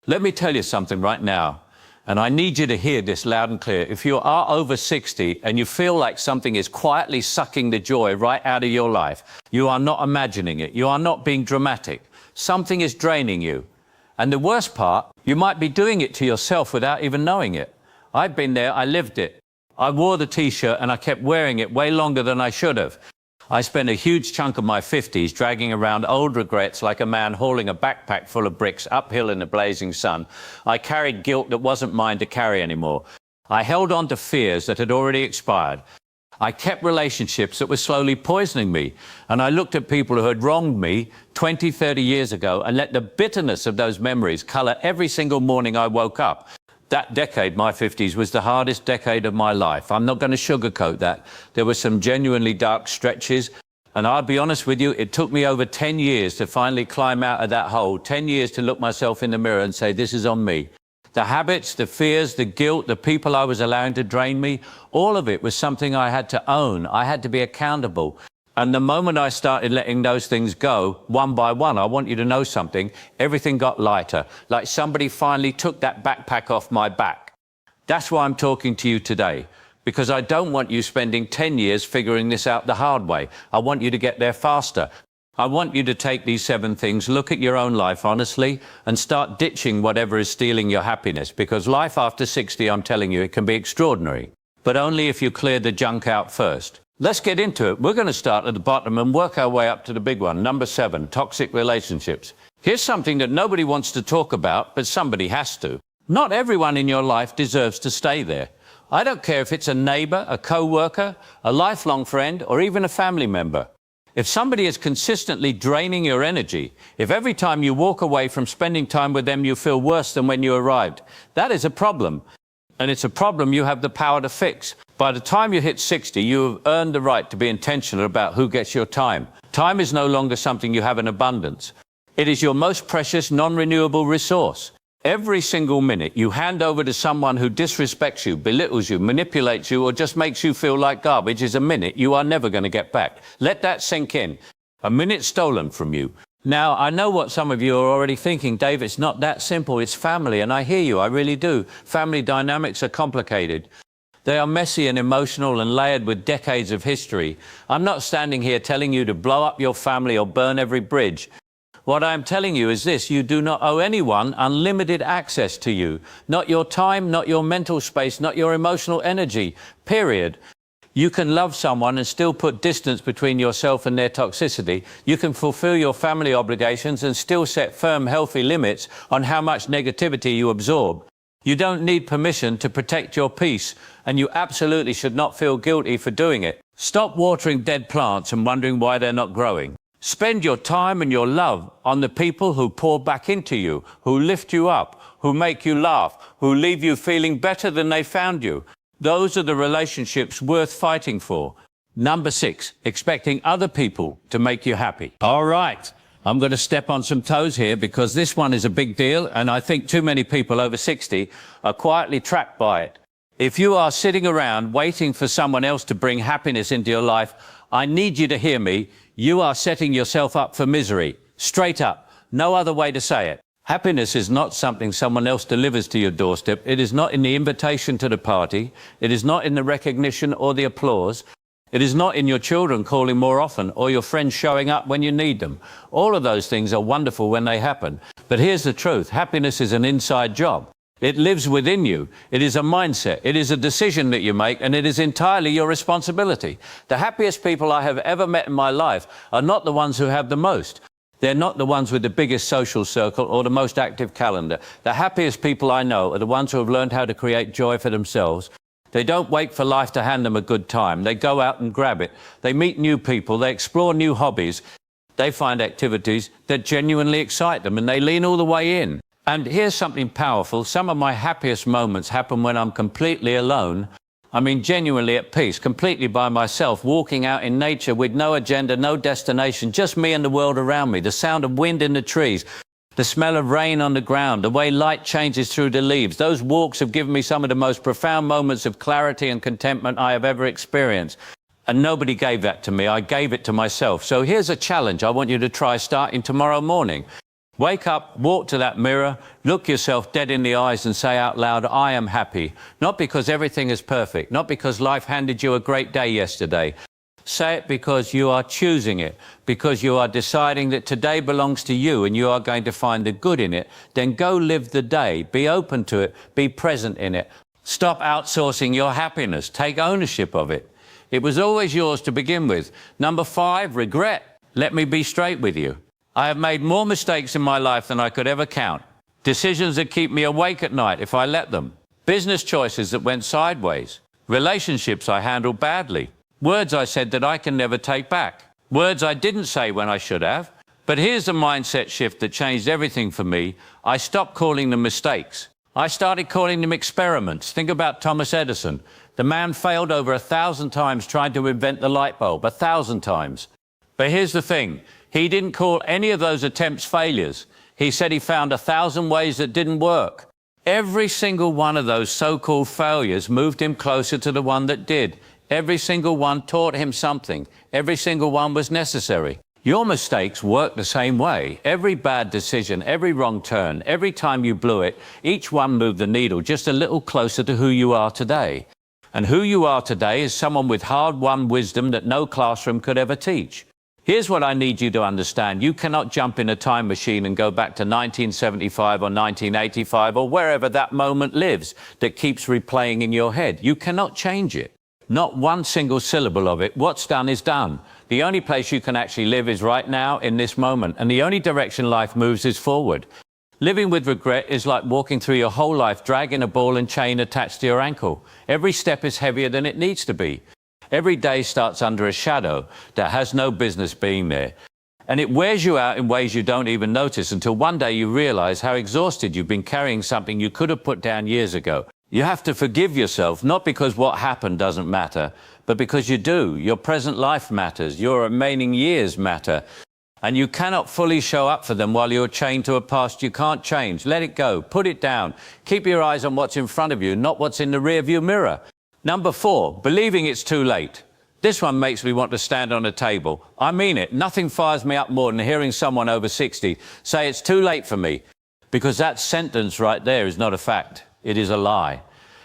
Let me tell you something right now, and I need you to hear this loud and clear. If you are over 60 and you feel like something is quietly sucking the joy right out of your life, you are not imagining it. You are not being dramatic. Something is draining you. And the worst part, you might be doing it to yourself without even knowing it. I've been there, I lived it. I wore the t-shirt and I kept wearing it way longer than I should have. I spent a huge chunk of my 50s dragging around old regrets like a man hauling a backpack full of bricks uphill in the blazing sun. I carried guilt that wasn't mine to carry anymore. I held on to fears that had already expired. I kept relationships that were slowly poisoning me. And I looked at people who had wronged me 20, 30 years ago and let the bitterness of those memories colour every single morning I woke up. That decade, my 50s, was the hardest decade of my life. I'm not going to sugarcoat that. There were some genuinely dark stretches. And I'll be honest with you, it took me over 10 years to finally climb out of that hole, 10 years to look myself in the mirror and say, this is on me. The habits, the fears, the guilt, the people I was allowing to drain me, all of it was something I had to own. I had to be accountable. And the moment I started letting those things go, one by one, I want you to know something, everything got lighter. Like somebody finally took that backpack off my back. That's why I'm talking to you today. Because I don't want you spending 10 years figuring this out the hard way. I want you to get there faster. I want you to take these 7 things, look at your own life honestly, and start ditching whatever is stealing your happiness. Because life after 60, I'm telling you, it can be extraordinary. But only if you clear the junk out first. Let's get into it. We're going to start at the bottom and work our way up to the big one. Number 7, toxic relationships. Here's something that nobody wants to talk about, but somebody has to. Not everyone in your life deserves to stay there. I don't care if it's a neighbor, a co-worker, a lifelong friend, or even a family member. If somebody is consistently draining your energy, if every time you walk away from spending time with them you feel worse than when you arrived, that is a problem. And it's a problem you have the power to fix. By the time you hit 60, you have earned the right to be intentional about who gets your time. Time is no longer something you have in abundance. It is your most precious, non-renewable resource. Every single minute you hand over to someone who disrespects you, belittles you, manipulates you, or just makes you feel like garbage is a minute you are never going to get back. Let that sink in. A minute stolen from you. Now, I know what some of you are already thinking, Dave, it's not that simple, it's family, and I hear you, I really do. Family dynamics are complicated. They are messy and emotional and layered with decades of history. I'm not standing here telling you to blow up your family or burn every bridge. What I'm telling you is this: you do not owe anyone unlimited access to you. Not your time, not your mental space, not your emotional energy, period. You can love someone and still put distance between yourself and their toxicity. You can fulfill your family obligations and still set firm, healthy limits on how much negativity you absorb. You don't need permission to protect your peace, and you absolutely should not feel guilty for doing it. Stop watering dead plants and wondering why they're not growing. Spend your time and your love on the people who pour back into you, who lift you up, who make you laugh, who leave you feeling better than they found you. Those are the relationships worth fighting for. Number 6, expecting other people to make you happy. All right, I'm going to step on some toes here because this one is a big deal, and I think too many people over 60 are quietly trapped by it. If you are sitting around waiting for someone else to bring happiness into your life, I need you to hear me. You are setting yourself up for misery. Straight up. No other way to say it. Happiness is not something someone else delivers to your doorstep. It is not in the invitation to the party. It is not in the recognition or the applause. It is not in your children calling more often or your friends showing up when you need them. All of those things are wonderful when they happen. But here's the truth. Happiness is an inside job. It lives within you. It is a mindset. It is a decision that you make, and it is entirely your responsibility. The happiest people I have ever met in my life are not the ones who have the most. They're not the ones with the biggest social circle or the most active calendar. The happiest people I know are the ones who have learned how to create joy for themselves. They don't wait for life to hand them a good time. They go out and grab it. They meet new people. They explore new hobbies. They find activities that genuinely excite them, and they lean all the way in. And here's something powerful. Some of my happiest moments happen when I'm completely alone. I mean, genuinely at peace, completely by myself, walking out in nature with no agenda, no destination, just me and the world around me, the sound of wind in the trees, the smell of rain on the ground, the way light changes through the leaves. Those walks have given me some of the most profound moments of clarity and contentment I have ever experienced. And nobody gave that to me. I gave it to myself. So here's a challenge I want you to try starting tomorrow morning. Wake up, walk to that mirror, look yourself dead in the eyes and say out loud, I am happy. Not because everything is perfect, not because life handed you a great day yesterday. Say it because you are choosing it, because you are deciding that today belongs to you and you are going to find the good in it. Then go live the day, be open to it, be present in it. Stop outsourcing your happiness, take ownership of it. It was always yours to begin with. Number 5, regret. Let me be straight with you. I have made more mistakes in my life than I could ever count. Decisions that keep me awake at night if I let them. Business choices that went sideways. Relationships I handled badly. Words I said that I can never take back. Words I didn't say when I should have. But here's the mindset shift that changed everything for me. I stopped calling them mistakes. I started calling them experiments. Think about Thomas Edison. The man failed over 1,000 times trying to invent the light bulb, 1,000 times. But here's the thing. He didn't call any of those attempts failures. He said he found 1,000 ways that didn't work. Every single one of those so-called failures moved him closer to the one that did. Every single one taught him something. Every single one was necessary. Your mistakes work the same way. Every bad decision, every wrong turn, every time you blew it, each one moved the needle just a little closer to who you are today. And who you are today is someone with hard-won wisdom that no classroom could ever teach. Here's what I need you to understand. You cannot jump in a time machine and go back to 1975 or 1985 or wherever that moment lives that keeps replaying in your head. You cannot change it. Not one single syllable of it. What's done is done. The only place you can actually live is right now in this moment. And the only direction life moves is forward. Living with regret is like walking through your whole life dragging a ball and chain attached to your ankle. Every step is heavier than it needs to be. Every day starts under a shadow that has no business being there. And it wears you out in ways you don't even notice until one day you realize how exhausted you've been carrying something you could have put down years ago. You have to forgive yourself, not because what happened doesn't matter, but because you do. Your present life matters. Your remaining years matter. And you cannot fully show up for them while you're chained to a past you can't change. Let it go. Put it down. Keep your eyes on what's in front of you, not what's in the rearview mirror. Number 4, believing it's too late. This one makes me want to stand on a table. I mean it. Nothing fires me up more than hearing someone over 60 say it's too late for me. Because that sentence right there is not a fact. It is a lie.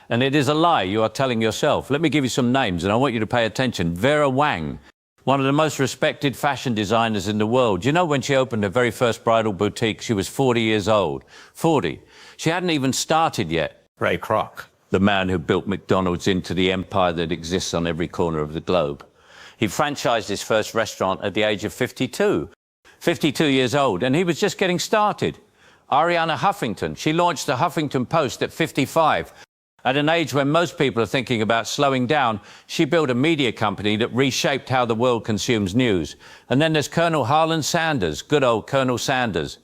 And it is a lie you are telling yourself. Let me give you some names and I want you to pay attention. Vera Wang, one of the most respected fashion designers in the world. You know, when she opened her very first bridal boutique, she was 40 years old. 40. She hadn't even started yet. Ray Kroc, the man who built McDonald's into the empire that exists on every corner of the globe. He franchised his first restaurant at the age of 52. 52 years old, and he was just getting started. Ariana Huffington, she launched the Huffington Post at 55. At an age when most people are thinking about slowing down, she built a media company that reshaped how the world consumes news. And then there's Colonel Harlan Sanders, good old Colonel Sanders,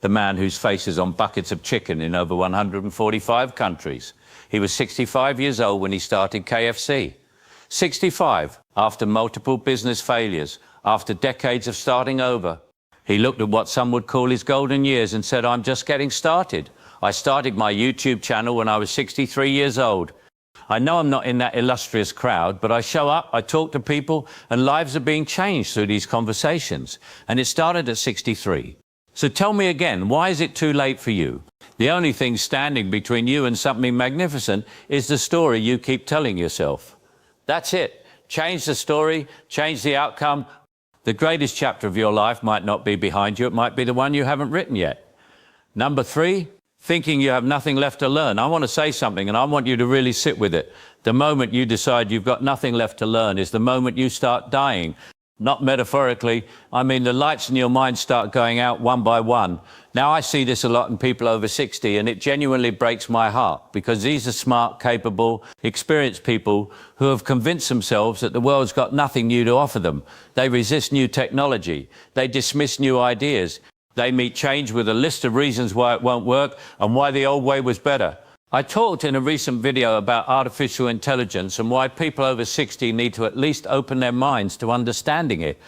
the man whose face is on buckets of chicken in over 145 countries. He was 65 years old when he started KFC. 65, after multiple business failures, after decades of starting over. He looked at what some would call his golden years and said, I'm just getting started. I started my YouTube channel when I was 63 years old. I know I'm not in that illustrious crowd, but I show up, I talk to people, and lives are being changed through these conversations. And it started at 63. So tell me again, why is it too late for you? The only thing standing between you and something magnificent is the story you keep telling yourself. That's it. Change the story, change the outcome. The greatest chapter of your life might not be behind you, it might be the one you haven't written yet. Number 3, thinking you have nothing left to learn. I want to say something and I want you to really sit with it. The moment you decide you've got nothing left to learn is the moment you start dying. Not metaphorically, I mean the lights in your mind start going out one by one. Now I see this a lot in people over 60 and it genuinely breaks my heart because these are smart, capable, experienced people who have convinced themselves that the world's got nothing new to offer them. They resist new technology. They dismiss new ideas. They meet change with a list of reasons why it won't work and why the old way was better. I talked in a recent video about artificial intelligence and why people over 60 need to at least open their minds to understanding it.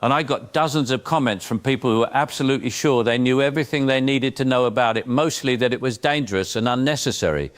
And I got dozens of comments from people who were absolutely sure they knew everything they needed to know about it, mostly that it was dangerous and unnecessary.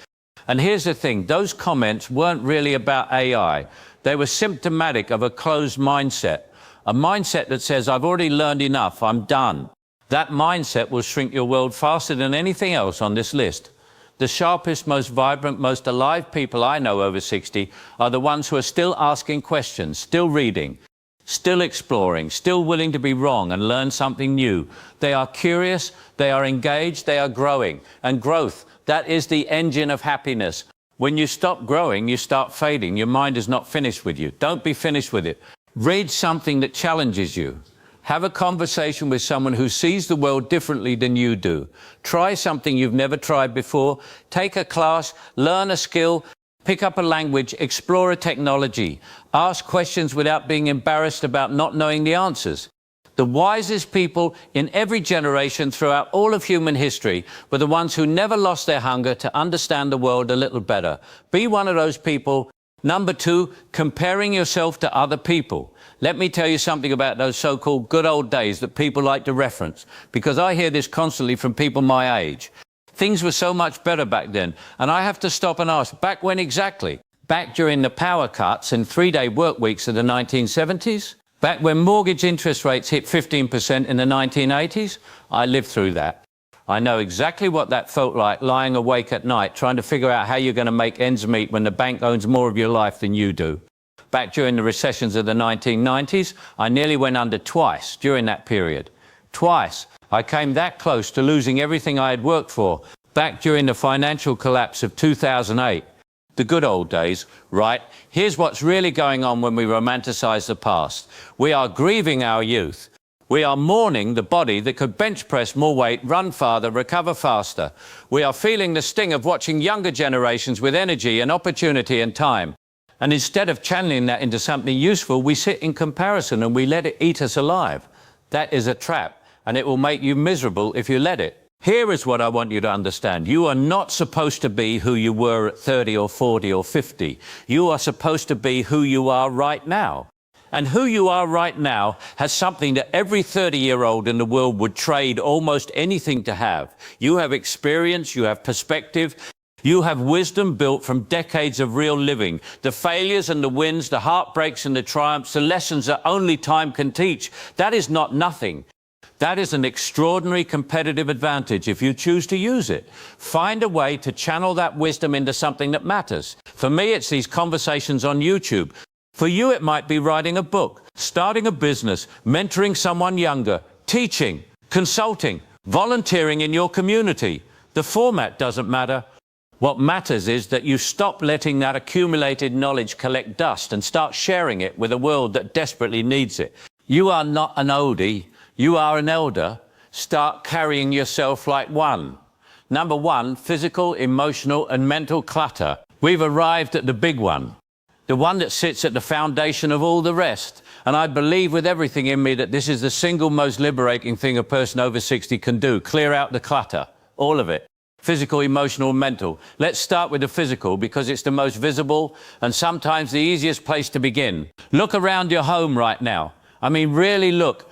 And here's the thing, those comments weren't really about AI. They were symptomatic of a closed mindset, a mindset that says, I've already learned enough, I'm done. That mindset will shrink your world faster than anything else on this list. The sharpest, most vibrant, most alive people I know over 60 are the ones who are still asking questions, still reading, still exploring, still willing to be wrong and learn something new. They are curious, they are engaged, they are growing. And growth, that is the engine of happiness. When you stop growing, you start fading. Your mind is not finished with you. Don't be finished with it. Read something that challenges you. Have a conversation with someone who sees the world differently than you do. Try something you've never tried before. Take a class, learn a skill, pick up a language, explore a technology. Ask questions without being embarrassed about not knowing the answers. The wisest people in every generation throughout all of human history were the ones who never lost their hunger to understand the world a little better. Be one of those people. Number 2, comparing yourself to other people. Let me tell you something about those so-called good old days that people like to reference, because I hear this constantly from people my age. Things were so much better back then, and I have to stop and ask, back when exactly? Back during the power cuts and 3-day work weeks of the 1970s? Back when mortgage interest rates hit 15% in the 1980s? I lived through that. I know exactly what that felt like, lying awake at night, trying to figure out how you're going to make ends meet when the bank owns more of your life than you do. Back during the recessions of the 1990s, I nearly went under twice during that period. Twice. I came that close to losing everything I had worked for. Back during the financial collapse of 2008. The good old days, right? Here's what's really going on when we romanticize the past. We are grieving our youth. We are mourning the body that could bench press more weight, run farther, recover faster. We are feeling the sting of watching younger generations with energy and opportunity and time. And instead of channeling that into something useful, we sit in comparison and we let it eat us alive. That is a trap, and it will make you miserable if you let it. Here is what I want you to understand. You are not supposed to be who you were at 30 or 40 or 50. You are supposed to be who you are right now. And who you are right now has something that every 30-year-old in the world would trade almost anything to have. You have experience, you have perspective, you have wisdom built from decades of real living. The failures and the wins, the heartbreaks and the triumphs, the lessons that only time can teach. That is not nothing. That is an extraordinary competitive advantage if you choose to use it. Find a way to channel that wisdom into something that matters. For me, it's these conversations on YouTube. For you, it might be writing a book, starting a business, mentoring someone younger, teaching, consulting, volunteering in your community. The format doesn't matter. What matters is that you stop letting that accumulated knowledge collect dust and start sharing it with a world that desperately needs it. You are not an oldie, you are an elder. Start carrying yourself like one. Number 1, physical, emotional, and mental clutter. We've arrived at the big one. The one that sits at the foundation of all the rest. And I believe with everything in me that this is the single most liberating thing a person over 60 can do. Clear out the clutter, all of it. Physical, emotional, mental. Let's start with the physical because it's the most visible and sometimes the easiest place to begin. Look around your home right now. I mean, really look.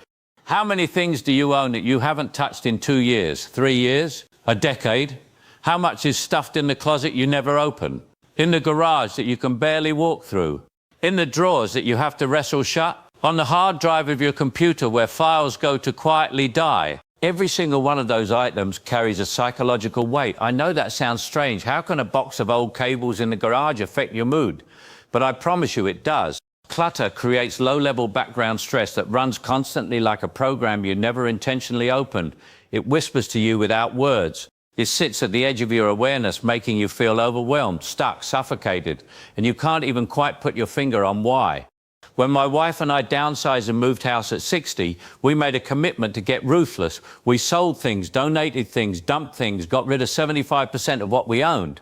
How many things do you own that you haven't touched in 2 years, 3 years, a decade? How much is stuffed in the closet you never open? In the garage that you can barely walk through? In the drawers that you have to wrestle shut? On the hard drive of your computer where files go to quietly die? Every single one of those items carries a psychological weight. I know that sounds strange. How can a box of old cables in the garage affect your mood? But I promise you it does. Clutter creates low-level background stress that runs constantly like a program you never intentionally opened. It whispers to you without words. It sits at the edge of your awareness, making you feel overwhelmed, stuck, suffocated, and you can't even quite put your finger on why. When my wife and I downsized and moved house at 60, we made a commitment to get ruthless. We sold things, donated things, dumped things, got rid of 75% of what we owned.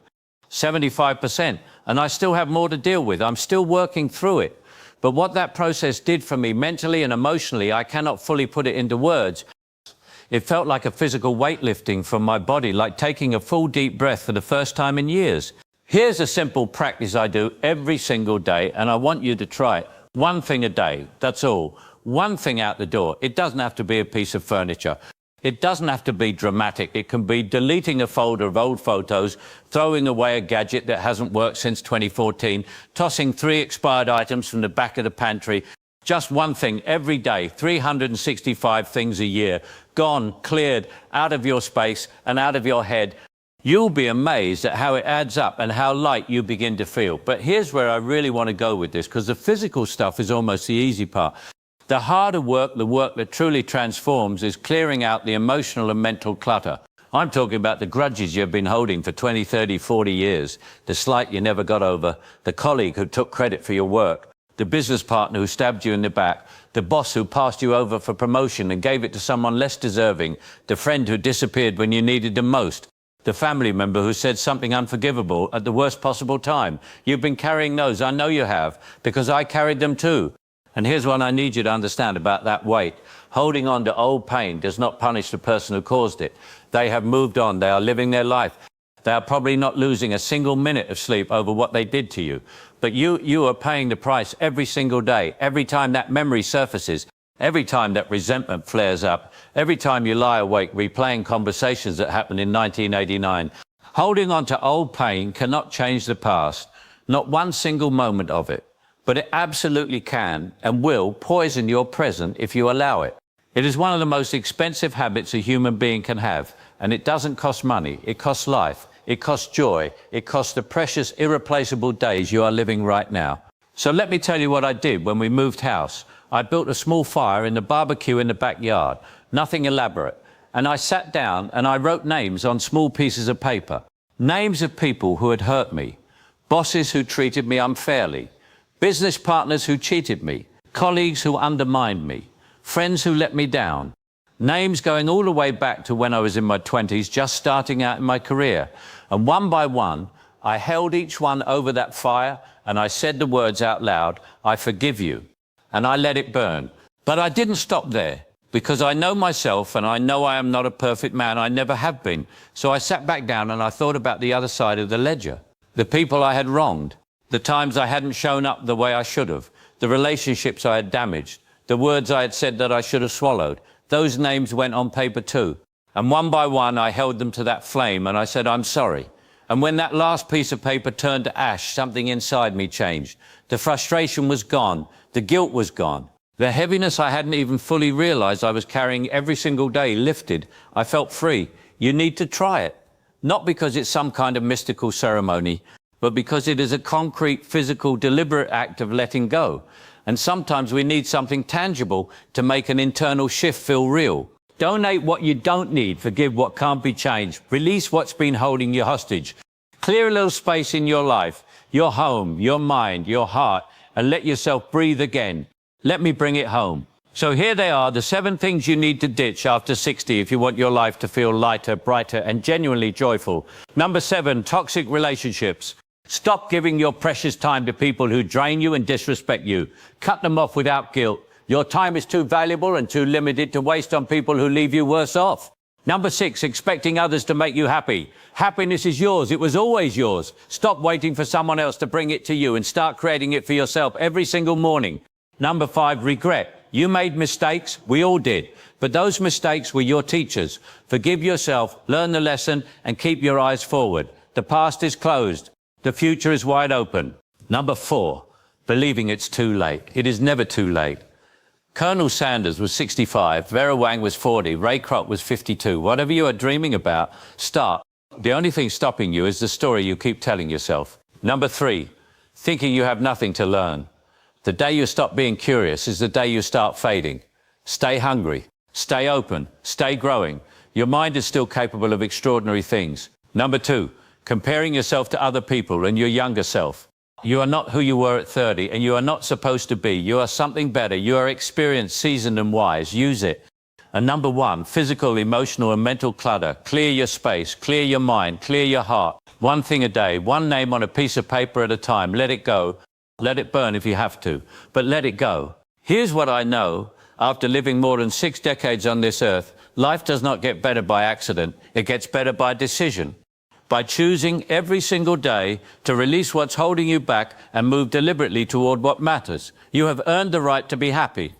75%. And I still have more to deal with. I'm still working through it. But what that process did for me mentally and emotionally, I cannot fully put it into words. It felt like a physical weightlifting from my body, like taking a full deep breath for the first time in years. Here's a simple practice I do every single day, and I want you to try it. One thing a day, that's all. One thing out the door. It doesn't have to be a piece of furniture. It doesn't have to be dramatic. It can be deleting a folder of old photos, throwing away a gadget that hasn't worked since 2014, tossing 3 expired items from the back of the pantry, Just one thing every day, 365 things a year, gone, cleared, out of your space and out of your head. You'll be amazed at how it adds up and how light you begin to feel. But here's where I really want to go with this, because the physical stuff is almost the easy part. The harder work, the work that truly transforms, is clearing out the emotional and mental clutter. I'm talking about the grudges you've been holding for 20, 30, 40 years, the slight you never got over, the colleague who took credit for your work, the business partner who stabbed you in the back, the boss who passed you over for promotion and gave it to someone less deserving, the friend who disappeared when you needed them most, the family member who said something unforgivable at the worst possible time. You've been carrying those. I know you have, because I carried them too. And here's what I need you to understand about that weight. Holding on to old pain does not punish the person who caused it. They have moved on. They are living their life. They are probably not losing a single minute of sleep over what they did to you. But you are paying the price every single day, every time that memory surfaces, every time that resentment flares up, every time you lie awake replaying conversations that happened in 1989. Holding on to old pain cannot change the past, not one single moment of it. But it absolutely can and will poison your present if you allow it. It is one of the most expensive habits a human being can have, and it doesn't cost money. It costs life. It costs joy. It costs the precious, irreplaceable days you are living right now. So let me tell you what I did when we moved house. I built a small fire in the barbecue in the backyard, nothing elaborate. And I sat down and I wrote names on small pieces of paper. Names of people who had hurt me, bosses who treated me unfairly, business partners who cheated me, colleagues who undermined me, friends who let me down. Names going all the way back to when I was in my 20s, just starting out in my career. And one by one, I held each one over that fire and I said the words out loud, I forgive you. And I let it burn. But I didn't stop there, because I know myself and I know I am not a perfect man. I never have been. So I sat back down and I thought about the other side of the ledger. The people I had wronged. The times I hadn't shown up the way I should have, the relationships I had damaged, the words I had said that I should have swallowed. Those names went on paper too. And one by one, I held them to that flame and I said, I'm sorry. And when that last piece of paper turned to ash, something inside me changed. The frustration was gone. The guilt was gone. The heaviness I hadn't even fully realized I was carrying every single day lifted. I felt free. You need to try it. Not because it's some kind of mystical ceremony, but because it is a concrete, physical, deliberate act of letting go. And sometimes we need something tangible to make an internal shift feel real. Donate what you don't need, forgive what can't be changed, release what's been holding you hostage. Clear a little space in your life, your home, your mind, your heart, and let yourself breathe again. Let me bring it home. So here they are, the 7 things you need to ditch after 60 if you want your life to feel lighter, brighter, and genuinely joyful. Number 7, toxic relationships. Stop giving your precious time to people who drain you and disrespect you. Cut them off without guilt. Your time is too valuable and too limited to waste on people who leave you worse off. Number 6, expecting others to make you happy. Happiness is yours. It was always yours. Stop waiting for someone else to bring it to you and start creating it for yourself every single morning. Number 5, regret. You made mistakes. We all did. But those mistakes were your teachers. Forgive yourself, learn the lesson, and keep your eyes forward. The past is closed. The future is wide open. Number 4, believing it's too late. It is never too late. Colonel Sanders was 65, Vera Wang was 40, Ray Kroc was 52. Whatever you are dreaming about, start. The only thing stopping you is the story you keep telling yourself. Number 3, thinking you have nothing to learn. The day you stop being curious is the day you start fading. Stay hungry, stay open, stay growing. Your mind is still capable of extraordinary things. Number 2, comparing yourself to other people and your younger self. You are not who you were at 30, and you are not supposed to be. You are something better. You are experienced, seasoned, and wise. Use it. And number 1, physical, emotional, and mental clutter. Clear your space, clear your mind, clear your heart. One thing a day, one name on a piece of paper at a time. Let it go. Let it burn if you have to, but let it go. Here's what I know. After living more than 6 decades on this earth, life does not get better by accident. It gets better by decision. By choosing every single day to release what's holding you back and move deliberately toward what matters. You have earned the right to be happy.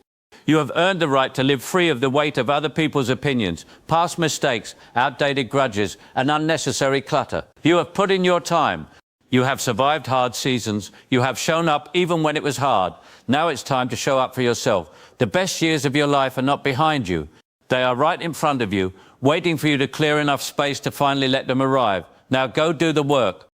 You have earned the right to live free of the weight of other people's opinions, past mistakes, outdated grudges, and unnecessary clutter. You have put in your time. You have survived hard seasons. You have shown up even when it was hard. Now it's time to show up for yourself. The best years of your life are not behind you. They are right in front of you, waiting for you to clear enough space to finally let them arrive. Now go do the work.